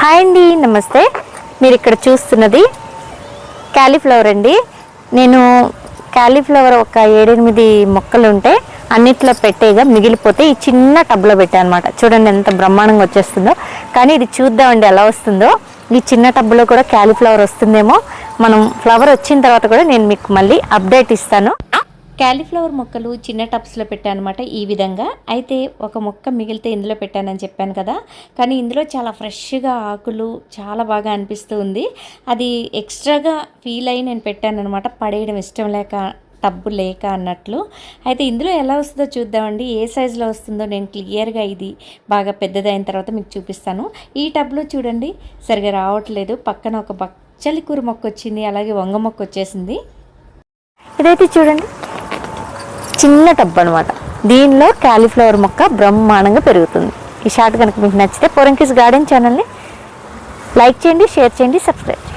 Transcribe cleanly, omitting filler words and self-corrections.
Hi అండి, నమస్తే. మీరు ఇక్కడ చూస్తున్నది క్యాలీఫ్లవర్ అండి. నేను క్యాలీఫ్లవర్ ఒక 7-8 మొక్కలు ఉంటే అన్నిట్లో పెట్టేగా మిగిలిపోతే ఈ చిన్న టబ్లో పెట్టాను అనమాట. చూడండి ఎంత బ్రహ్మాండంగా వచ్చేస్తుందో. కానీ ఇది చూద్దామండి ఎలా వస్తుందో. ఈ చిన్న టబ్లో కూడా క్యాలీఫ్లవర్ వస్తుందేమో. మనం ఫ్లవర్ వచ్చిన తర్వాత కూడా నేను మీకు మళ్ళీ అప్డేట్ ఇస్తాను. క్యాలీఫ్లవర్ మొక్కలు చిన్న టబ్స్లో పెట్టాను అనమాట ఈ విధంగా. అయితే ఒక మొక్క మిగిలితే ఇందులో పెట్టానని చెప్పాను కదా, కానీ ఇందులో చాలా ఫ్రెష్గా ఆకులు చాలా బాగా అనిపిస్తూ ఉంది. అది ఎక్స్ట్రాగా ఫీల్ అయ్యి నేను పెట్టాను అనమాట, పడేయడం ఇష్టం లేక, టబ్బు లేక అన్నట్లు. అయితే ఇందులో ఎలా వస్తుందో చూద్దామండి. ఏ సైజులో వస్తుందో నేను క్లియర్గా ఇది బాగా పెద్దదైన తర్వాత మీకు చూపిస్తాను. ఈ టబ్లో చూడండి సరిగా రావట్లేదు. పక్కన ఒక బచ్చలి కూర మొక్క వచ్చింది, అలాగే వంగ మొక్క వచ్చేసింది. ఇదైతే చూడండి చిన్న టబ్ అనమాట. దీనిలో క్యాలీఫ్లవర్ మొక్క బ్రహ్మాండంగా పెరుగుతుంది. ఈ షార్ట్ కనుక మీకు నచ్చితే పోరంకిస్ గార్డెన్ ఛానల్ని లైక్ చేయండి, షేర్ చేయండి, సబ్స్క్రైబ్ చేయండి.